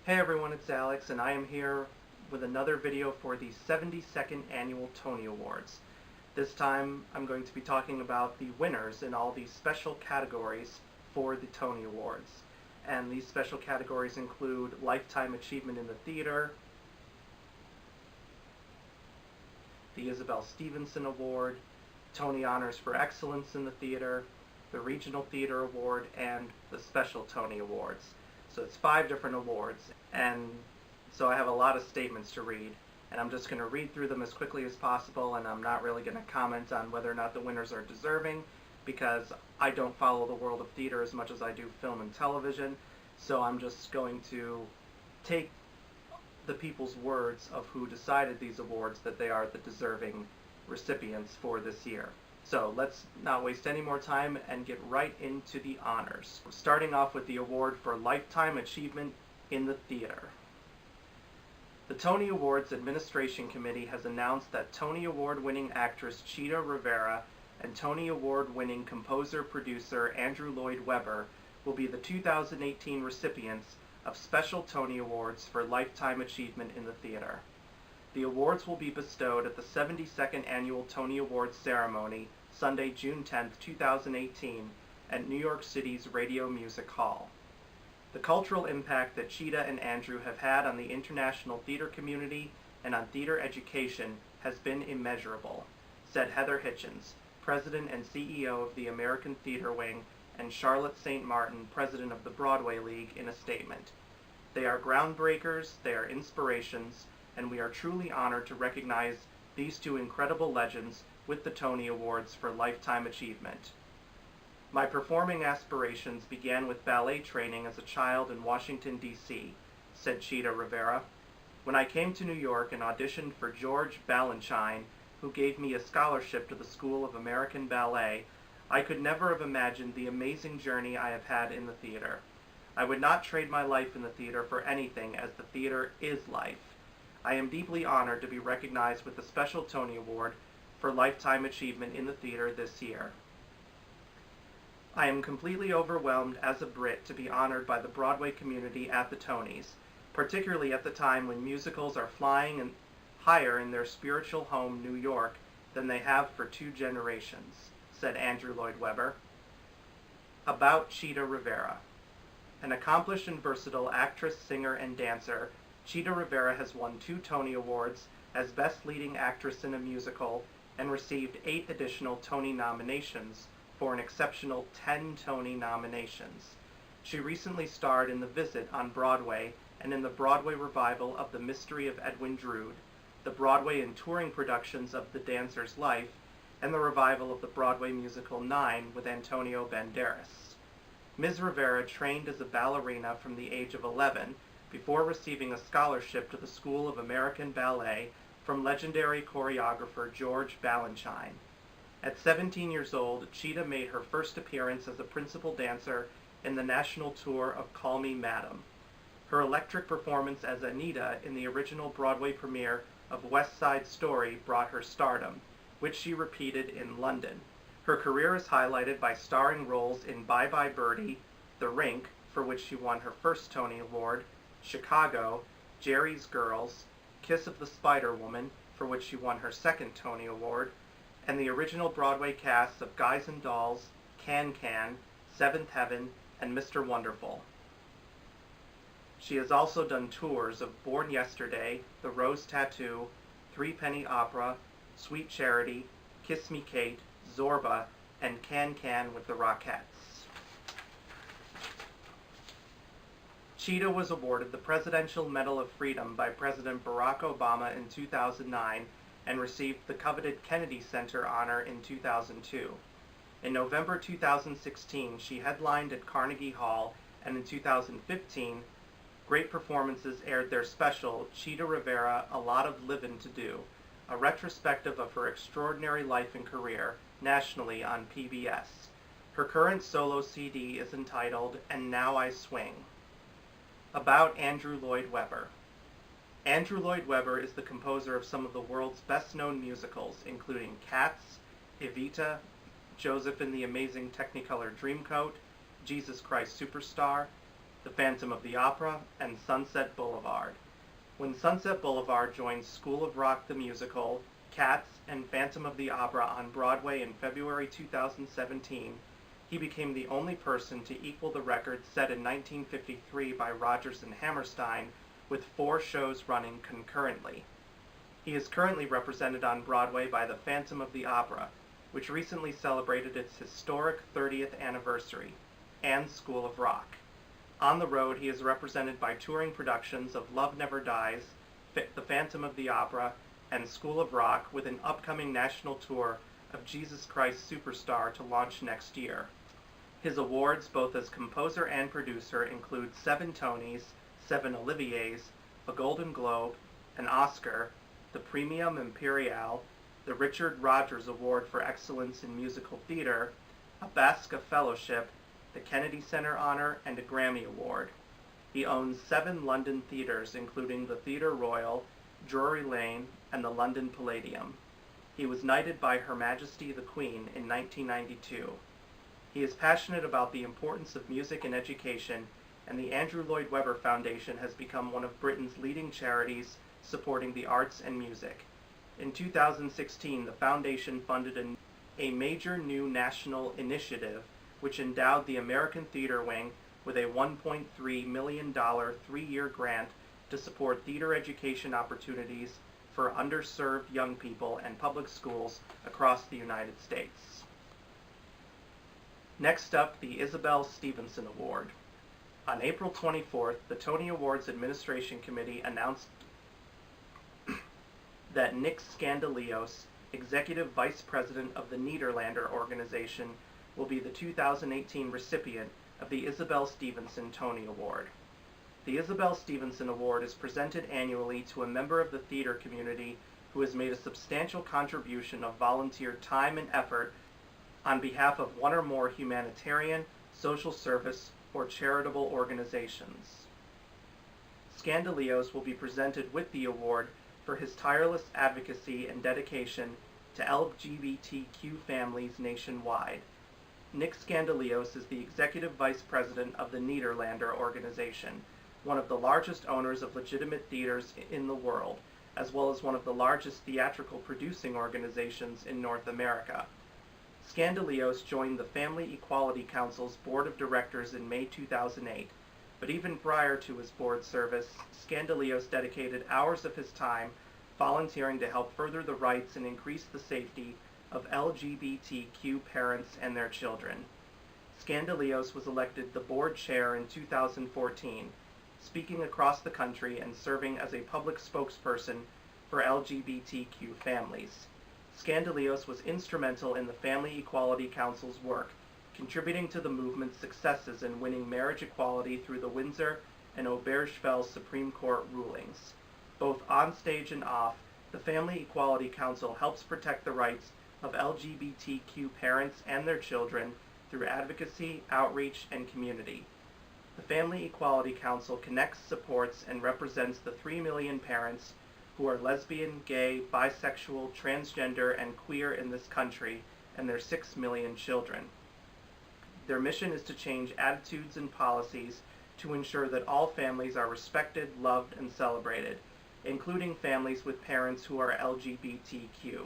Hey everyone, it's Alex, and I am here with another video for the 72nd Annual Tony Awards. This time I'm going to be talking about the winners in all these special categories for the Tony Awards. And these special categories include Lifetime Achievement in the Theater, the Isabelle Stevenson Award, Tony Honors for Excellence in the Theater, the Regional Theater Award, and the Special Tony Awards. So it's 5 different awards, and so I have a lot of statements to read, and I'm just going to read through them as quickly as possible, and I'm not really going to comment on whether or not the winners are deserving, because I don't follow the world of theater as much as I do film and television, so I'm just going to take the people's words of who decided these awards that they are the deserving recipients for this year. So let's not waste any more time and get right into the honors. Starting off with the award for Lifetime Achievement in the Theater. The Tony Awards Administration Committee has announced that Tony Award-winning actress Chita Rivera and Tony Award-winning composer-producer Andrew Lloyd Webber will be the 2018 recipients of Special Tony Awards for Lifetime Achievement in the Theater. The awards will be bestowed at the 72nd Annual Tony Awards ceremony, Sunday, June 10, 2018, at New York City's Radio Music Hall. The cultural impact that Chita and Andrew have had on the international theater community and on theater education has been immeasurable, said Heather Hitchens, President and CEO of the American Theater Wing, and Charlotte St. Martin, President of the Broadway League, in a statement. They are groundbreakers, they are inspirations, and we are truly honored to recognize these two incredible legends with the Tony Awards for Lifetime Achievement. My performing aspirations began with ballet training as a child in Washington, D.C., said Chita Rivera. When I came to New York and auditioned for George Balanchine, who gave me a scholarship to the School of American Ballet, I could never have imagined the amazing journey I have had in the theater. I would not trade my life in the theater for anything, as the theater is life. I am deeply honored to be recognized with the Special Tony Award for Lifetime Achievement in the Theater this year. I am completely overwhelmed as a Brit to be honored by the Broadway community at the Tonys, particularly at the time when musicals are flying higher in their spiritual home, New York, than they have for 2 generations, said Andrew Lloyd Webber. About Chita Rivera. An accomplished and versatile actress, singer, and dancer, Chita Rivera has won 2 Tony Awards as Best Leading Actress in a Musical and received 8 additional Tony nominations for an exceptional 10 Tony nominations. She recently starred in The Visit on Broadway and in the Broadway revival of The Mystery of Edwin Drood, the Broadway and touring productions of The Dancer's Life, and the revival of the Broadway musical 9 with Antonio Banderas. Ms. Rivera trained as a ballerina from the age of 11 before receiving a scholarship to the School of American Ballet from legendary choreographer George Balanchine. At 17 years old, Chita made her first appearance as a principal dancer in the national tour of Call Me Madam. Her electric performance as Anita in the original Broadway premiere of West Side Story brought her stardom, which she repeated in London. Her career is highlighted by starring roles in Bye Bye Birdie, The Rink, for which she won her first Tony Award, Chicago, Jerry's Girls, Kiss of the Spider Woman, for which she won her second Tony Award, and the original Broadway casts of Guys and Dolls, Can Can, Seventh Heaven, and Mr. Wonderful. She has also done tours of Born Yesterday, The Rose Tattoo, Threepenny Opera, Sweet Charity, Kiss Me Kate, Zorba, and Can Can with the Rockettes. Chita was awarded the Presidential Medal of Freedom by President Barack Obama in 2009 and received the coveted Kennedy Center honor in 2002. In November 2016, she headlined at Carnegie Hall, and in 2015, great performances aired their special, Chita Rivera, A Lot of Livin' to Do, a retrospective of her extraordinary life and career, nationally on PBS. Her current solo CD is entitled And Now I Swing. About Andrew Lloyd Webber. Andrew Lloyd Webber is the composer of some of the world's best-known musicals, including Cats, Evita, Joseph and the Amazing Technicolor Dreamcoat, Jesus Christ Superstar, The Phantom of the Opera, and Sunset Boulevard. When Sunset Boulevard joined School of Rock the Musical, Cats, and Phantom of the Opera on Broadway in February 2017, he became the only person to equal the record set in 1953 by Rodgers and Hammerstein, with 4 shows running concurrently. He is currently represented on Broadway by the Phantom of the Opera, which recently celebrated its historic 30th anniversary, and School of Rock. On the road, he is represented by touring productions of Love Never Dies, The Phantom of the Opera, and School of Rock, with an upcoming national tour of Jesus Christ Superstar to launch next year. His awards, both as composer and producer, include 7 Tonys, 7 Oliviers, a Golden Globe, an Oscar, the Premium Imperial, the Richard Rodgers Award for Excellence in Musical Theater, a BAFTA Fellowship, the Kennedy Center Honor, and a Grammy Award. He owns 7 London theaters, including the Theatre Royal, Drury Lane, and the London Palladium. He was knighted by Her Majesty the Queen in 1992. He is passionate about the importance of music and education, and the Andrew Lloyd Webber Foundation has become one of Britain's leading charities supporting the arts and music. In 2016, the foundation funded a major new national initiative which endowed the American Theater Wing with a $1.3 million 3-year grant to support theater education opportunities for underserved young people and public schools across the United States. Next up, the Isabelle Stevenson Award. On April 24th, the Tony Awards Administration Committee announced that Nick Scandalios, Executive Vice President of the Nederlander organization, will be the 2018 recipient of the Isabelle Stevenson Tony Award. The Isabelle Stevenson Award is presented annually to a member of the theater community who has made a substantial contribution of volunteer time and effort on behalf of one or more humanitarian, social service, or charitable organizations. Scandalios will be presented with the award for his tireless advocacy and dedication to LGBTQ families nationwide. Nick Scandalios is the Executive Vice President of the Nederlander organization, one of the largest owners of legitimate theaters in the world, as well as one of the largest theatrical producing organizations in North America. Scandalios joined the Family Equality Council's Board of Directors in May 2008, but even prior to his board service, Scandalios dedicated hours of his time volunteering to help further the rights and increase the safety of LGBTQ parents and their children. Scandalios was elected the board chair in 2014, speaking across the country and serving as a public spokesperson for LGBTQ families. Scandalios was instrumental in the Family Equality Council's work, contributing to the movement's successes in winning marriage equality through the Winzer and Obergefell Supreme Court rulings. Both on stage and off, the Family Equality Council helps protect the rights of LGBTQ parents and their children through advocacy, outreach, and community. The Family Equality Council connects, supports, and represents the 3 million parents who are lesbian, gay, bisexual, transgender, and queer in this country, and their 6 million children. Their mission is to change attitudes and policies to ensure that all families are respected, loved, and celebrated, including families with parents who are LGBTQ.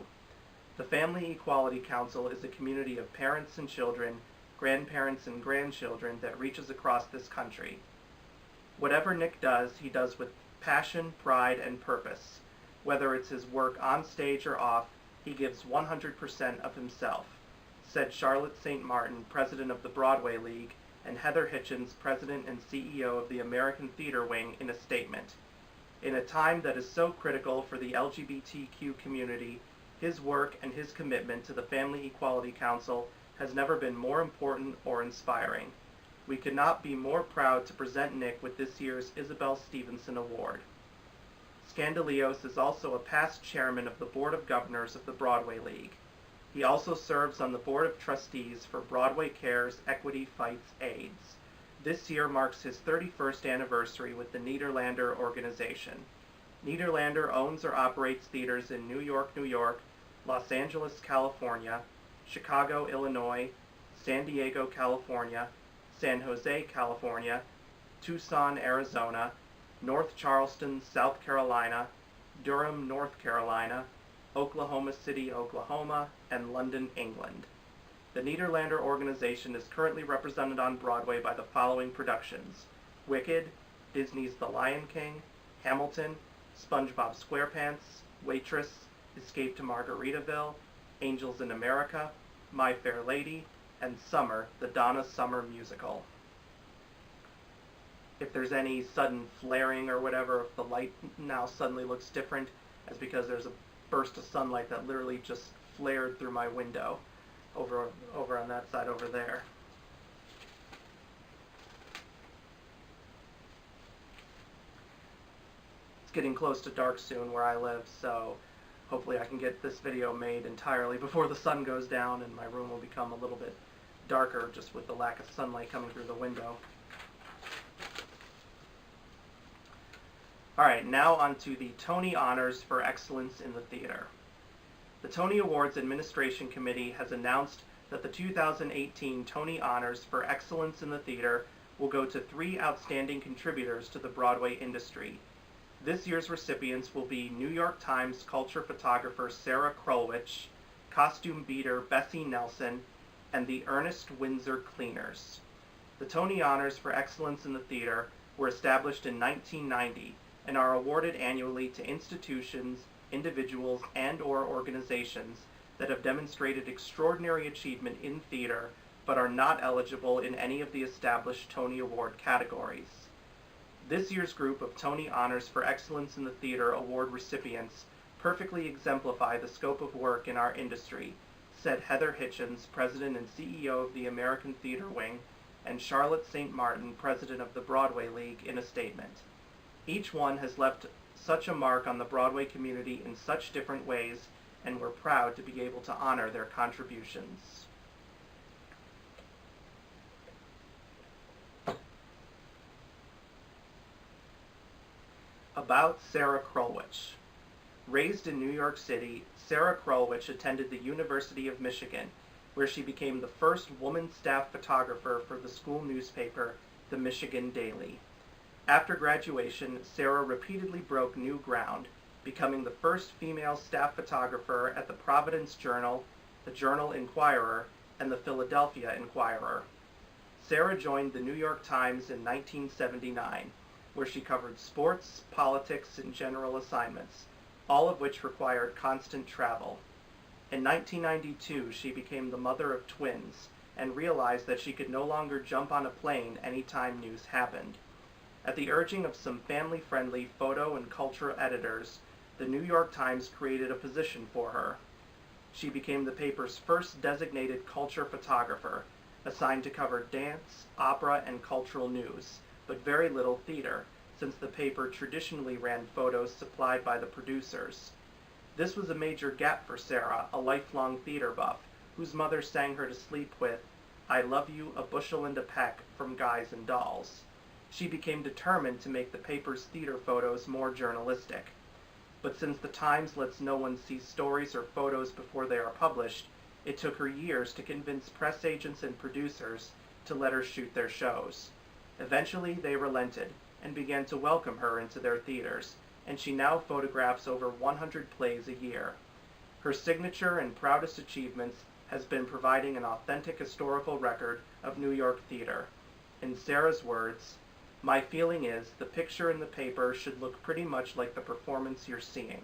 The Family Equality Council is a community of parents and children, grandparents and grandchildren that reaches across this country. Whatever Nick does, he does with passion, pride, and purpose. Whether it's his work on stage or off, he gives 100% of himself, said Charlotte St. Martin, president of the Broadway League, and Heather Hitchens, president and CEO of the American Theater Wing, in a statement. In a time that is so critical for the LGBTQ community, his work and his commitment to the Family Equality Council has never been more important or inspiring. We could not be more proud to present Nick with this year's Isabelle Stevenson Award. Scandalios is also a past chairman of the Board of Governors of the Broadway League. He also serves on the Board of Trustees for Broadway Cares Equity Fights AIDS. This year marks his 31st anniversary with the Nederlander organization. Nederlander owns or operates theaters in New York, New York, Los Angeles, California, Chicago, Illinois, San Diego, California, San Jose, California, Tucson, Arizona, North Charleston, South Carolina, Durham, North Carolina, Oklahoma City, Oklahoma, and London, England. The Nederlander organization is currently represented on Broadway by the following productions: Wicked, Disney's The Lion King, Hamilton, SpongeBob SquarePants, Waitress, Escape to Margaritaville, Angels in America, My Fair Lady, and Summer, the Donna Summer musical. If there's any sudden flaring or whatever, if the light now suddenly looks different, it's because there's a burst of sunlight that literally just flared through my window over on that side over there. It's getting close to dark soon where I live, so hopefully I can get this video made entirely before the sun goes down and my room will become a little bit darker just with the lack of sunlight coming through the window. Alright, now on to the Tony Honors for Excellence in the Theater. The Tony Awards Administration Committee has announced that the 2018 Tony Honors for Excellence in the Theater will go to 3 outstanding contributors to the Broadway industry. This year's recipients will be New York Times culture photographer Sara Krulwich, costume beater Bessie Nelson, and the Ernest Winzer Cleaners. The Tony Honors for Excellence in the Theater were established in 1990 and are awarded annually to institutions, individuals, and/or organizations that have demonstrated extraordinary achievement in theater but are not eligible in any of the established Tony Award categories. This year's group of Tony Honors for Excellence in the Theater Award recipients perfectly exemplify the scope of work in our industry, said Heather Hitchens, President and CEO of the American Theater Wing, and Charlotte St. Martin, President of the Broadway League, in a statement. Each one has left such a mark on the Broadway community in such different ways, and we're proud to be able to honor their contributions. About Sara Krulwich. Raised in New York City, Sara Krulwich attended the University of Michigan, where she became the first woman staff photographer for the school newspaper, the Michigan Daily. After graduation, Sara repeatedly broke new ground, becoming the first female staff photographer at the Providence Journal, the Journal Inquirer, and the Philadelphia Inquirer. Sara joined the New York Times in 1979, where she covered sports, politics, and general assignments, all of which required constant travel. In 1992, she became the mother of twins and realized that she could no longer jump on a plane anytime news happened. At the urging of some family-friendly photo and culture editors, the New York Times created a position for her. She became the paper's first designated culture photographer, assigned to cover dance, opera, and cultural news, but very little theater, since the paper traditionally ran photos supplied by the producers. This was a major gap for Sara, a lifelong theater buff, whose mother sang her to sleep with "I Love You, a Bushel and a Peck" from Guys and Dolls. She became determined to make the paper's theater photos more journalistic. But since the Times lets no one see stories or photos before they are published, it took her years to convince press agents and producers to let her shoot their shows. Eventually, they relented and began to welcome her into their theaters, and she now photographs over 100 plays a year. Her signature and proudest achievements has been providing an authentic historical record of New York theater. In Sara's words, "My feeling is the picture in the paper should look pretty much like the performance you're seeing."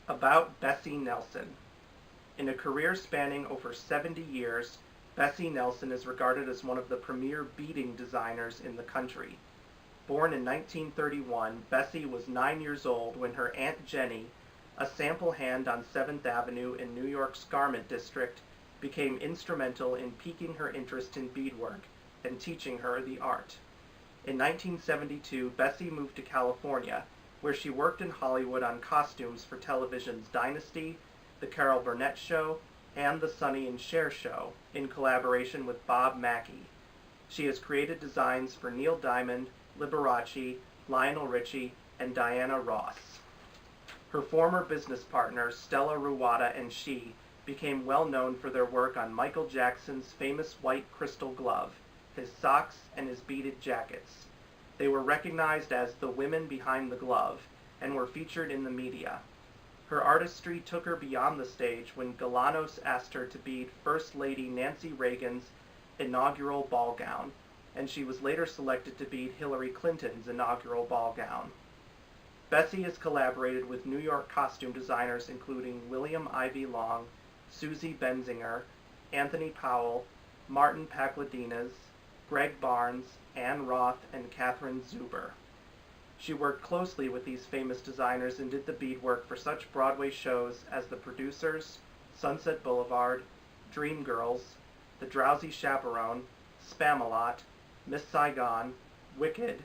About Bessie Nelson. In a career spanning over 70 years, Bessie Nelson is regarded as one of the premier beading designers in the country. Born in 1931, Bessie was 9 years old when her Aunt Jenny, a sample hand on 7th Avenue in New York's Garment District, became instrumental in piquing her interest in beadwork and teaching her the art. In 1972, Bessie moved to California, where she worked in Hollywood on costumes for television's Dynasty, The Carol Burnett Show, and The Sonny and Cher Show, in collaboration with Bob Mackie. She has created designs for Neil Diamond, Liberace, Lionel Richie, and Diana Ross. Her former business partners, Stella Ruwata and she, became well known for their work on Michael Jackson's famous white crystal glove, his socks, and his beaded jackets. They were recognized as the women behind the glove and were featured in the media. Her artistry took her beyond the stage when Galanos asked her to bead First Lady Nancy Reagan's inaugural ball gown, and she was later selected to bead Hillary Clinton's inaugural ball gown. Bessie has collaborated with New York costume designers including William Ivy Long, Susie Benzinger, Anthony Powell, Martin Pakladinas, Greg Barnes, Ann Roth, and Catherine Zuber. She worked closely with these famous designers and did the beadwork for such Broadway shows as The Producers, Sunset Boulevard, Dreamgirls, The Drowsy Chaperone, Spamalot, Miss Saigon, Wicked,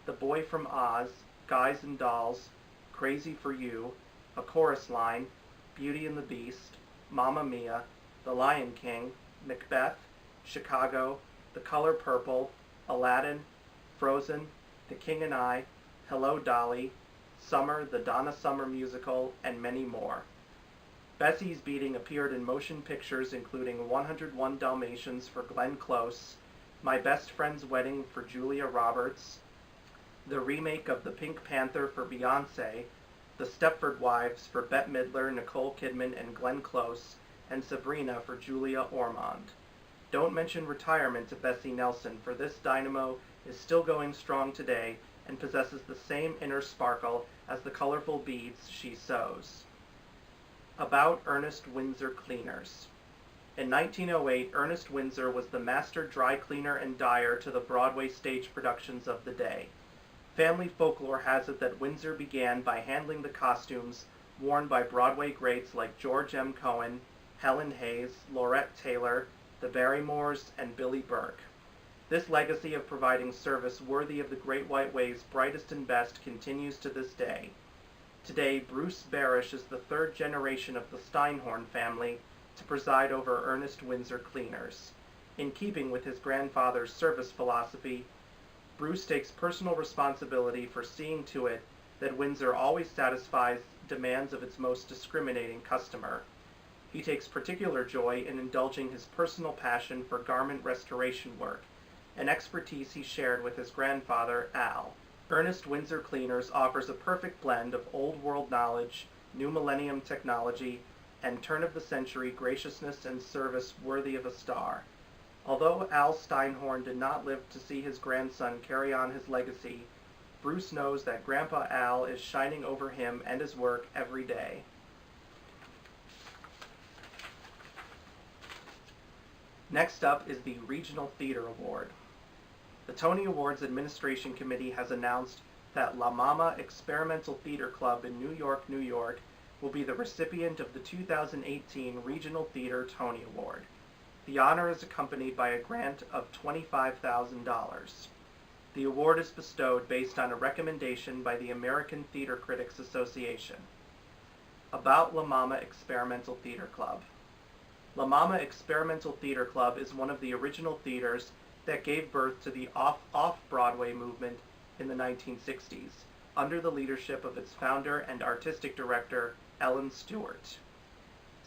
The Boy from Oz, Guys and Dolls, Crazy for You, A Chorus Line, Beauty and the Beast, Mamma Mia, The Lion King, Macbeth, Chicago, The Color Purple, Aladdin, Frozen, The King and I, Hello Dolly, Summer, the Donna Summer musical, and many more. Bessie's beading appeared in motion pictures including 101 Dalmatians for Glenn Close, My Best Friend's Wedding for Julia Roberts, the remake of The Pink Panther for Beyoncé, The Stepford Wives for Bette Midler, Nicole Kidman, and Glenn Close, and Sabrina for Julia Ormond. Don't mention retirement to Bessie Nelson, for this dynamo is still going strong today and possesses the same inner sparkle as the colorful beads she sews. About Ernest Winzer Cleaners. In 1908, Ernest Winzer was the master dry cleaner and dyer to the Broadway stage productions of the day. Family folklore has it that Winzer began by handling the costumes worn by Broadway greats like George M. Cohan, Helen Hayes, Laurette Taylor, the Barrymores, and Billy Burke. This legacy of providing service worthy of the Great White Way's brightest and best continues to this day. Today, Bruce Barish is the third generation of the Steinhorn family to preside over Ernest Winzer Cleaners. In keeping with his grandfather's service philosophy, Bruce takes personal responsibility for seeing to it that Winzer always satisfies demands of its most discriminating customer. He takes particular joy in indulging his personal passion for garment restoration work, an expertise he shared with his grandfather, Al. Ernest Winzer Cleaners offers a perfect blend of old-world knowledge, new millennium technology, and turn-of-the-century graciousness and service worthy of a star. Although Al Steinhorn did not live to see his grandson carry on his legacy, Bruce knows that Grandpa Al is shining over him and his work every day. Next up is the Regional Theater Award. The Tony Awards Administration Committee has announced that La Mama Experimental Theater Club in New York, New York will be the recipient of the 2018 Regional Theater Tony Award. The honor is accompanied by a grant of $25,000. The award is bestowed based on a recommendation by the American Theater Critics Association. About La Mama Experimental Theater Club. La Mama Experimental Theater Club is one of the original theaters that gave birth to the off-Broadway movement in the 1960s, under the leadership of its founder and artistic director, Ellen Stewart.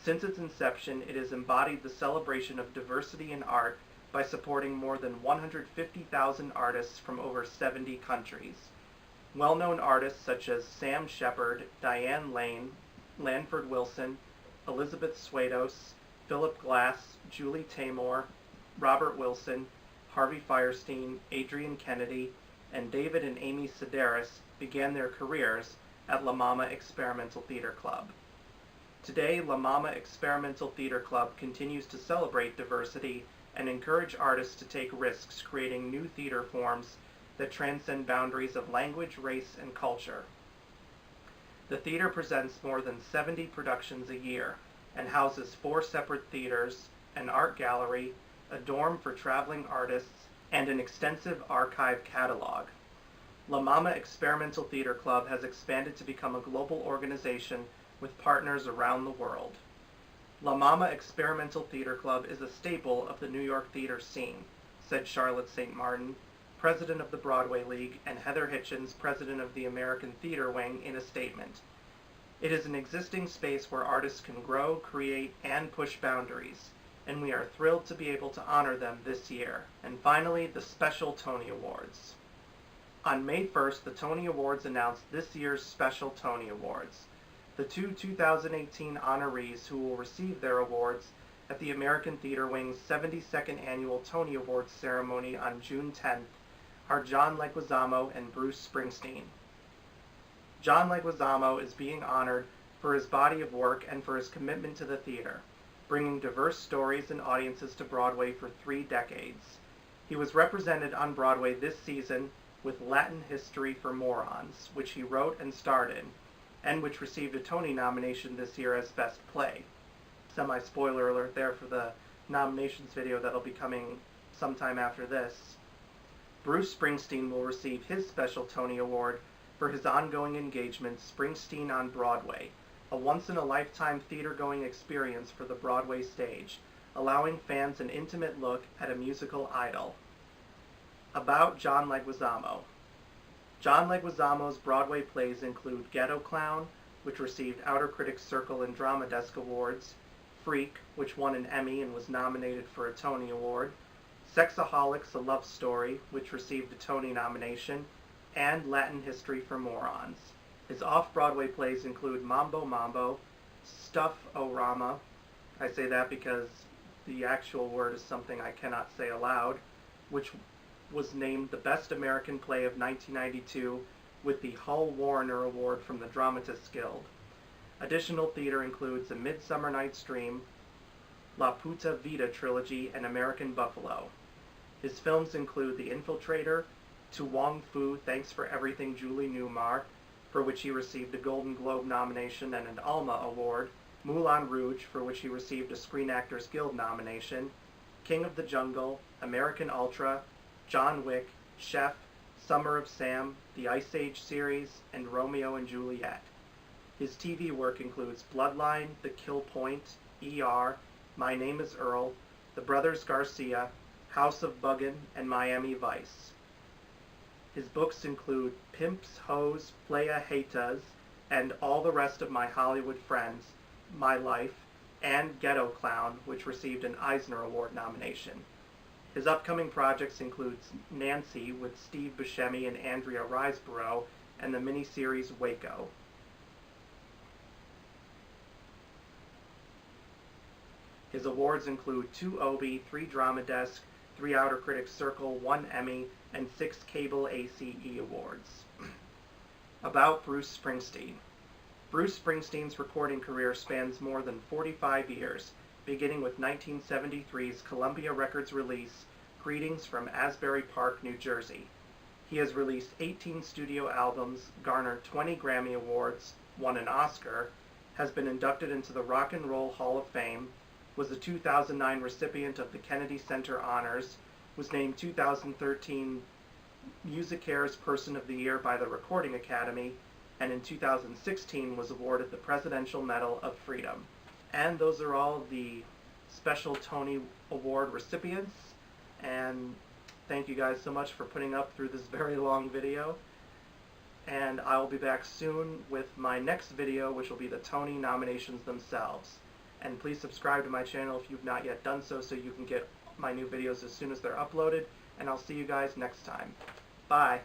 Since its inception, it has embodied the celebration of diversity in art by supporting more than 150,000 artists from over 70 countries. Well-known artists such as Sam Shepard, Diane Lane, Lanford Wilson, Elizabeth Swados, Philip Glass, Julie Taymor, Robert Wilson, Harvey Fierstein, Adrian Kennedy, and David and Amy Sedaris began their careers at La Mama Experimental Theater Club. Today, La Mama Experimental Theater Club continues to celebrate diversity and encourage artists to take risks creating new theater forms that transcend boundaries of language, race, and culture. The theater presents more than 70 productions a year and houses 4 separate theaters, an art gallery, a dorm for traveling artists, and an extensive archive catalog. La Mama Experimental Theater Club has expanded to become a global organization with partners around the world. La Mama Experimental Theater Club is a staple of the New York theater scene, said Charlotte St. Martin, president of the Broadway League, and Heather Hitchens, president of the American Theater Wing, in a statement. It is an existing space where artists can grow, create, and push boundaries, and we are thrilled to be able to honor them this year. And finally, the special Tony Awards. On May 1st, the Tony Awards announced this year's special Tony Awards. The two 2018 honorees who will receive their awards at the American Theater Wing's 72nd Annual Tony Awards ceremony on June 10th are John Leguizamo and Bruce Springsteen. John Leguizamo is being honored for his body of work and for his commitment to the theater, bringing diverse stories and audiences to Broadway for 3 decades. He was represented on Broadway this season with Latin History for Morons, which he wrote and starred in, and which received a Tony nomination this year as Best Play. Semi-spoiler alert there for the nominations video that'll be coming sometime after this. Bruce Springsteen will receive his special Tony Award for his ongoing engagement, Springsteen on Broadway, a once-in-a-lifetime theater-going experience for the Broadway stage, allowing fans an intimate look at a musical idol. About John Leguizamo. John Leguizamo's Broadway plays include Ghetto Clown, which received Outer Critics Circle and Drama Desk Awards, Freak, which won an Emmy and was nominated for a Tony Award, Sexaholics, A Love Story, which received a Tony nomination, and Latin History for Morons. His off-Broadway plays include Mambo Mambo, Stuff-O-Rama, I say that because the actual word is something I cannot say aloud, which was named the Best American Play of 1992 with the Hull Warner Award from the Dramatists Guild. Additional theater includes A Midsummer Night's Dream, La Puta Vida Trilogy, and American Buffalo. His films include The Infiltrator, To Wong Fu, Thanks for Everything Julie Newmar, for which he received a Golden Globe nomination and an Alma Award, Moulin Rouge, for which he received a Screen Actors Guild nomination, King of the Jungle, American Ultra, John Wick, Chef, Summer of Sam, The Ice Age series, and Romeo and Juliet. His TV work includes Bloodline, The Kill Point, ER, My Name is Earl, The Brothers Garcia, House of Buggin', and Miami Vice. His books include Pimps, Hoes, Playa Hatas, and All the Rest of My Hollywood Friends, My Life, and Ghetto Clown, which received an Eisner Award nomination. His upcoming projects include Nancy with Steve Buscemi and Andrea Riseborough, and the miniseries Waco. His awards include 2 Obie, 3 Drama Desk, 3 Outer Critics Circle, 1 Emmy, and 6 Cable ACE Awards. About Bruce Springsteen. Bruce Springsteen's recording career spans more than 45 years, beginning with 1973's Columbia Records release, Greetings from Asbury Park, New Jersey. He has released 18 studio albums, garnered 20 Grammy Awards, won an Oscar, has been inducted into the Rock and Roll Hall of Fame, was the 2009 recipient of the Kennedy Center Honors, was named 2013 MusiCares Person of the Year by the Recording Academy, and in 2016 was awarded the Presidential Medal of Freedom. And those are all the special Tony Award recipients, and thank you guys so much for putting up through this very long video. And I will be back soon with my next video, which will be the Tony nominations themselves. And please subscribe to my channel if you've not yet done so you can get my new videos as soon as they're uploaded, and I'll see you guys next time. Bye!